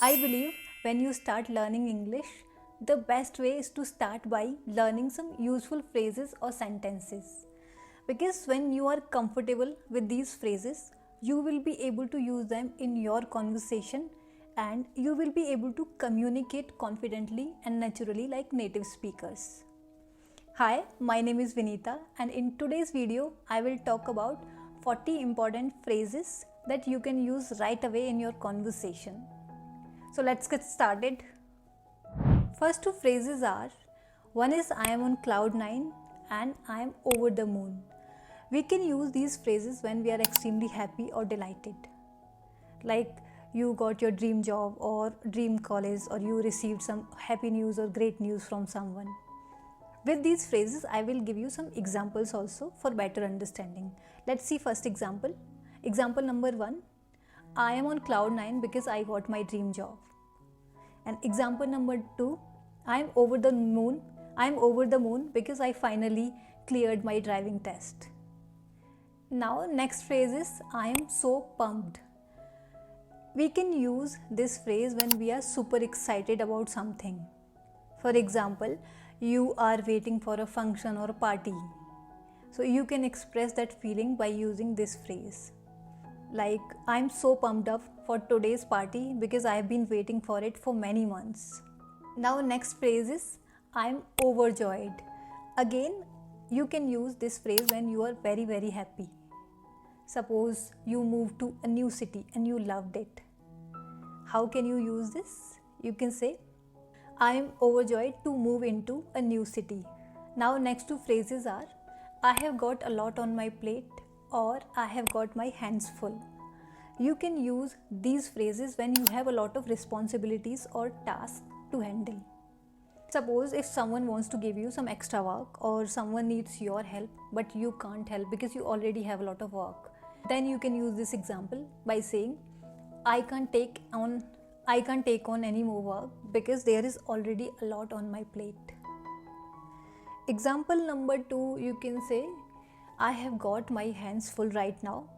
I believe when you start learning English, the best way is to start by learning some useful phrases or sentences. Because when you are comfortable with these phrases, you will be able to use them in your conversation and you will be able to communicate confidently and naturally like native speakers. Hi, my name is Vineeta, and in today's video, I will talk about 40 important phrases that you can use right away in your conversation. So let's get started. First two phrases are, one is I am on cloud 9 and I am over the moon. We can use these phrases when we are extremely happy or delighted. Like you got your dream job or dream college, or you received some happy news or great news from someone. With these phrases, I will give you some examples also for better understanding. Let's see first example. Example number 1. I am on cloud 9 because I got my dream job. And example number 2. I am over the moon. I am over the moon because I finally cleared my driving test. Now next phrase is I am so pumped. We can use this phrase when we are super excited about something. For example, you are waiting for a function or a party. So you can express that feeling by using this phrase. Like, I'm so pumped up for today's party because I have been waiting for it for many months. Now next phrase is I'm overjoyed. Again, you can use this phrase when you are very, very happy. Suppose you moved to a new city and you loved it. How can you use this? You can say, I am overjoyed to move into a new city. Now next two phrases are, I have got a lot on my plate, or I have got my hands full. You can use these phrases when you have a lot of responsibilities or tasks to handle. Suppose if someone wants to give you some extra work, or someone needs your help but you can't help because you already have a lot of work, then you can use this example by saying, I can't take on any more work because there is already a lot on my plate. Example number 2, you can say, I have got my hands full right now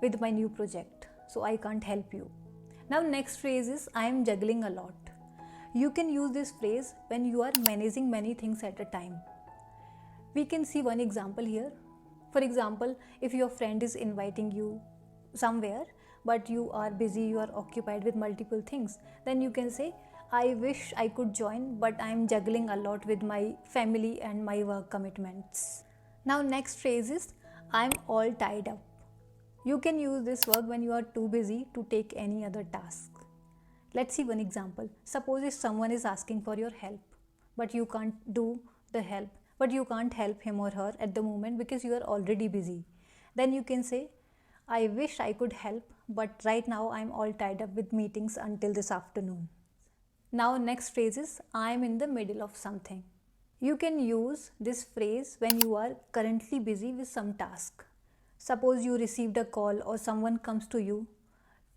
with my new project, so I can't help you. Now next phrase is I am juggling a lot. You can use this phrase when you are managing many things at a time. We can see one example here. For example, if your friend is inviting you somewhere but you are busy, you are occupied with multiple things, then you can say, I wish I could join, but I am juggling a lot with my family and my work commitments. Now next phrase is I am all tied up. You can use this verb when you are too busy to take any other task. Let's see one example. Suppose if someone is asking for your help, but you can't help him or her at the moment because you are already busy. Then you can say, I wish I could help, but right now I am all tied up with meetings until this afternoon. Now next phrase is I am in the middle of something. You can use this phrase when you are currently busy with some task. Suppose you received a call or someone comes to you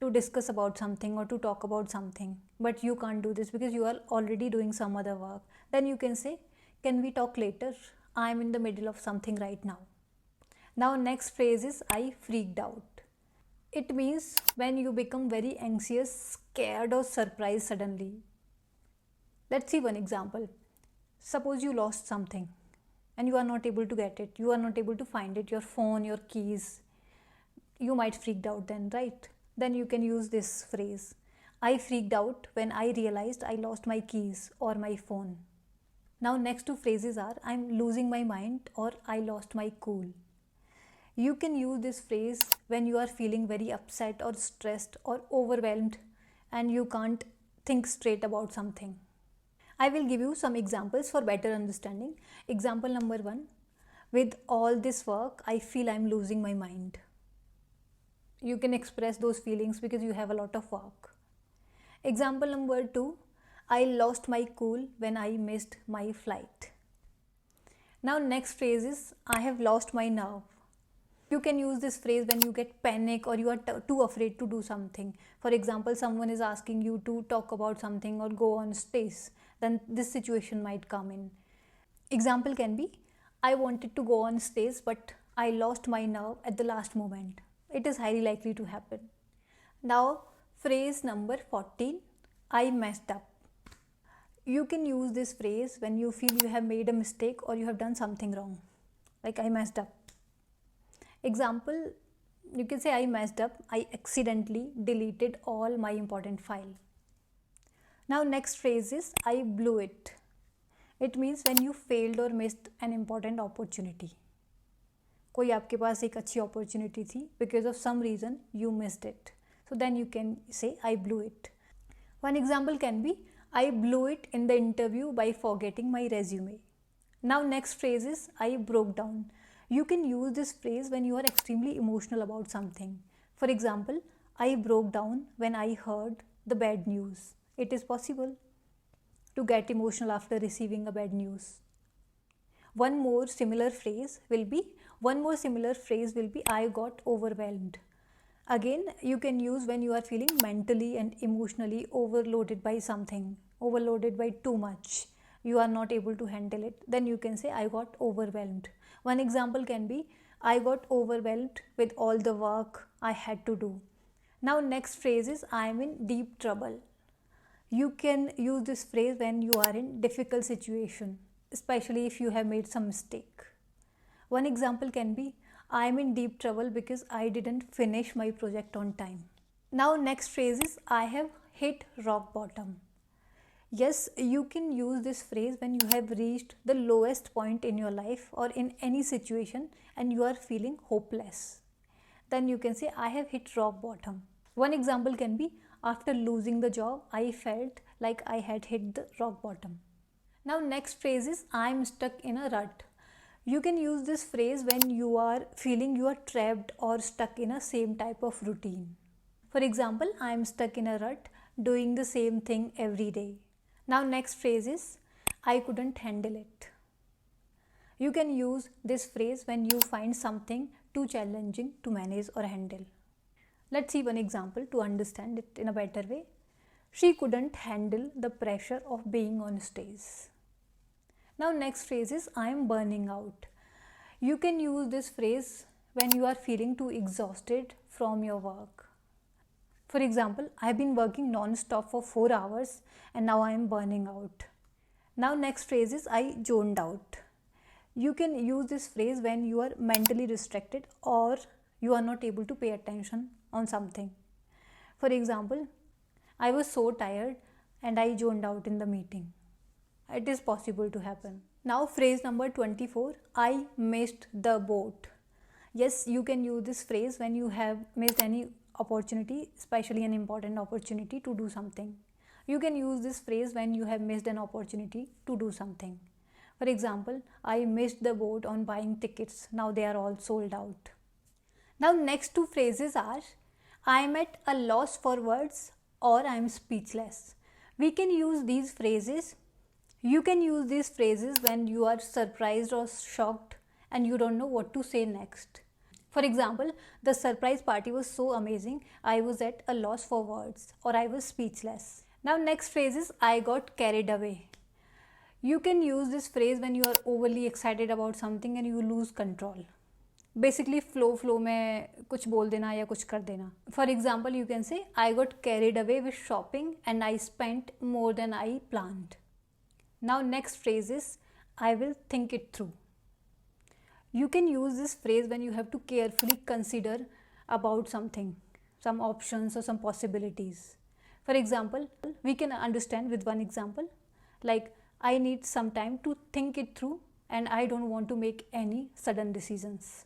to discuss about something or to talk about something, but you can't do this because you are already doing some other work. Then you can say, can we talk later? I am in the middle of something right now. Now next phrase is I freaked out. It means when you become very anxious, scared or surprised suddenly. Let's see one example. Suppose you lost something and you are not able to get it. You are not able to find it, your phone, your keys. You might freaked out then, right? Then you can use this phrase. I freaked out when I realized I lost my keys or my phone. Now next two phrases are I'm losing my mind or I lost my cool. You can use this phrase when you are feeling very upset or stressed or overwhelmed and you can't think straight about something. I will give you some examples for better understanding. Example number 1. With all this work, I feel I'm losing my mind. You can express those feelings because you have a lot of work. Example number 2. I lost my cool when I missed my flight. Now next phrase is I have lost my nerve. You can use this phrase when you get panic or you are too afraid to do something. For example, someone is asking you to talk about something or go on stage. Then this situation might come in. Example can be, I wanted to go on stage but I lost my nerve at the last moment. It is highly likely to happen. Now phrase number 14. I messed up. You can use this phrase when you feel you have made a mistake or you have done something wrong. Like I messed up. Example, you can say I messed up. I accidentally deleted all my important file. Now next phrase is I blew it. It means when you failed or missed an important opportunity. कोई आपके पास एक अच्छी opportunity थी, because of some reason you missed it. So then you can say I blew it. One example can be I blew it in the interview by forgetting my resume. Now next phrase is I broke down. You can use this phrase when you are extremely emotional about something. For example, I broke down when I heard the bad news. It is possible to get emotional after receiving a bad news. One more similar phrase will be I got overwhelmed. Again, you can use when you are feeling mentally and emotionally overloaded by something, overloaded by too much. You are not able to handle it. Then you can say I got overwhelmed. One example can be I got overwhelmed with all the work I had to do. Now next phrase is I am in deep trouble. You can use this phrase when you are in difficult situation, especially if you have made some mistake. One example can be I am in deep trouble because I didn't finish my project on time. Now next phrase is I have hit rock bottom. Yes, you can use this phrase when you have reached the lowest point in your life or in any situation and you are feeling hopeless. Then you can say I have hit rock bottom. One example can be after losing the job, I felt like I had hit the rock bottom. Now next phrase is I am stuck in a rut. You can use this phrase when you are feeling you are trapped or stuck in a same type of routine. For example, I am stuck in a rut doing the same thing every day. Now next phrase is I couldn't handle it. You can use this phrase when you find something too challenging to manage or handle. Let's see one example to understand it in a better way. She couldn't handle the pressure of being on stage. Now next phrase is I am burning out. You can use this phrase when you are feeling too exhausted from your work. For example, I have been working non-stop for 4 hours and now I am burning out. Now next phrase is I joned out. You can use this phrase when you are mentally distracted or you are not able to pay attention on something. For example, I was so tired and I zoned out in the meeting. It is possible to happen. Now phrase number 24, I missed the boat. Yes, you can use this phrase when you have missed any opportunity, especially an important opportunity to do something. You can use this phrase when you have missed an opportunity to do something. For example, I missed the boat on buying tickets. Now they are all sold out. Now next two phrases are I am at a loss for words or I am speechless. We can use these phrases. You can use these phrases when you are surprised or shocked and you don't know what to say next. For example, the surprise party was so amazing, I was at a loss for words or I was speechless. Now next phrase is I got carried away. You can use this phrase when you are overly excited about something and you lose control. Basically flow में कुछ बोल देना या कुछ कर देना. For example, you can say I got carried away with shopping and I spent more than I planned. Now next phrase is I will think it through. You can use this phrase when you have to carefully consider about something, some options or some possibilities. For example, we can understand with one example like I need some time to think it through and I don't want to make any sudden decisions.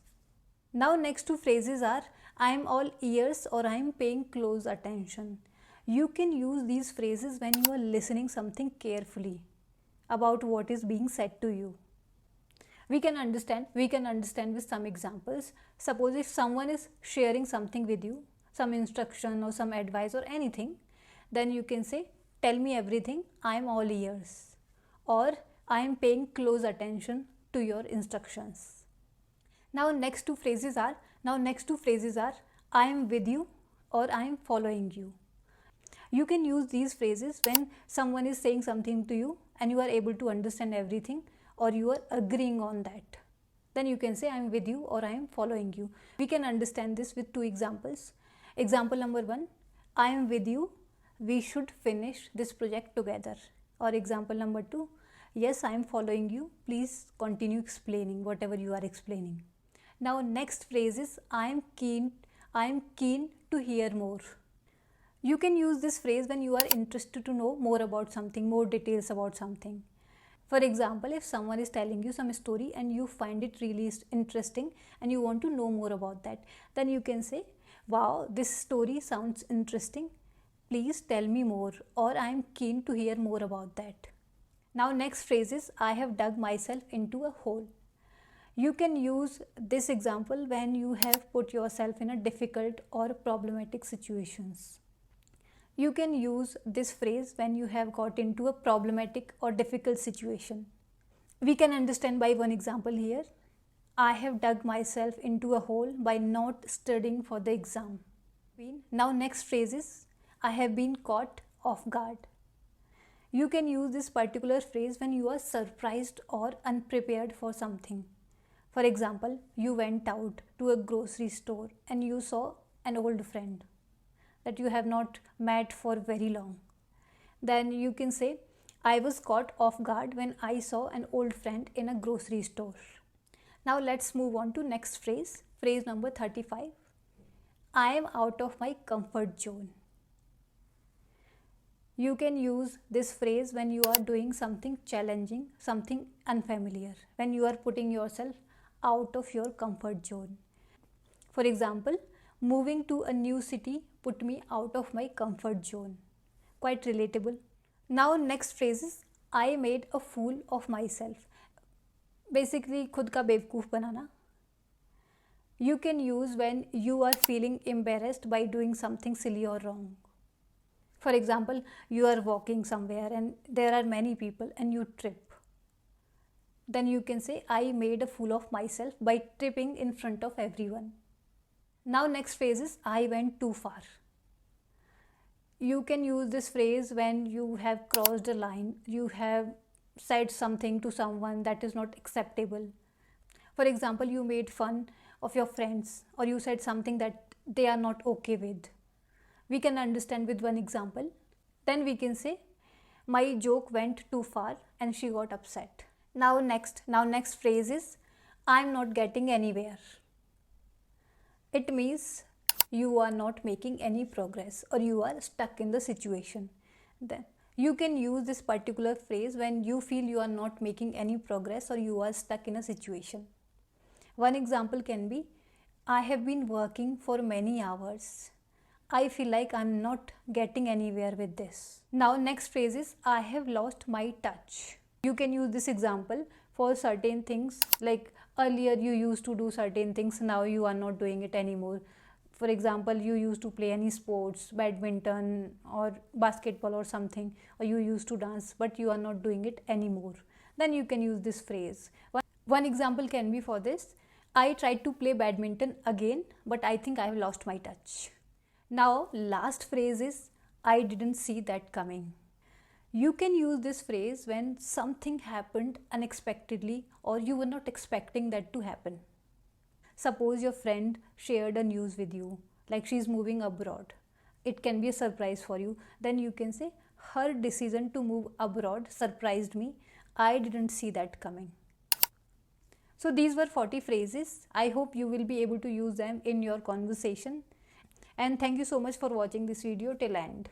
Now next two phrases are I am all ears or I am paying close attention. You can use these phrases when you are listening something carefully about what is being said to you. We can understand with some examples. Suppose if someone is sharing something with you, some instruction or some advice or anything, then you can say tell me everything, I am all ears, or I am paying close attention to your instructions. Now next two phrases are I am with you or I am following you. You can use these phrases when someone is saying something to you and you are able to understand everything or you are agreeing on that. Then you can say I am with you or I am following you. We can understand this with two examples. Example number 1, I am with you we should finish this project together. Or example number 2, yes, I am following you. Please continue explaining whatever you are explaining. Now next phrase is I am keen to hear more. You can use this phrase when you are interested to know more about something, more details about something. For example, if someone is telling you some story and you find it really interesting and you want to know more about that, then you can say, wow, this story sounds interesting. Please tell me more, or I am keen to hear more about that. Now next phrase is I have dug myself into a hole. You can use this example when you have put yourself in a difficult or problematic situations. You can use this phrase when you have got into a problematic or difficult situation. We can understand by one example here. I have dug myself into a hole by not studying for the exam. Now next phrase is I have been caught off guard. You can use this particular phrase when you are surprised or unprepared for something. For example, you went out to a grocery store and you saw an old friend that you have not met for very long. Then you can say, I was caught off guard when I saw an old friend in a grocery store. Now let's move on to next phrase, phrase number 35. I am out of my comfort zone. You can use this phrase when you are doing something challenging, something unfamiliar, when you are putting yourself out of your comfort zone. For example, moving to a new city put me out of my comfort zone. Quite relatable. Now next phrase is I made a fool of myself. Basically खुद का बेवकूफ़ बनाना. You can use when you are feeling embarrassed by doing something silly or wrong. For example, you are walking somewhere and there are many people and you trip. Then you can say I made a fool of myself by tripping in front of everyone. Now next phrase is I went too far. You can use this phrase when you have crossed a line, you have said something to someone that is not acceptable. For example, you made fun of your friends or you said something that they are not okay with. We can understand with one example. Then we can say my joke went too far and she got upset. Now next phrase is I'm not getting anywhere. It means you are not making any progress or you are stuck in the situation. Then you can use this particular phrase when you feel you are not making any progress or you are stuck in a situation. One example can be I have been working for many hours. I feel like I'm not getting anywhere with this. Now next phrase is I have lost my touch. You can use this example for certain things, like earlier you used to do certain things, now you are not doing it anymore. For example, you used to play any sports, badminton or basketball or something, or you used to dance, but you are not doing it anymore. Then you can use this phrase. One example can be for this, I tried to play badminton again, but I think I have lost my touch. Now last phrase is I didn't see that coming. You can use this phrase when something happened unexpectedly or you were not expecting that to happen. Suppose your friend shared a news with you, like she's moving abroad. It can be a surprise for you. Then you can say, her decision to move abroad surprised me. I didn't see that coming. So these were 40 phrases. I hope you will be able to use them in your conversation. And thank you so much for watching this video till end.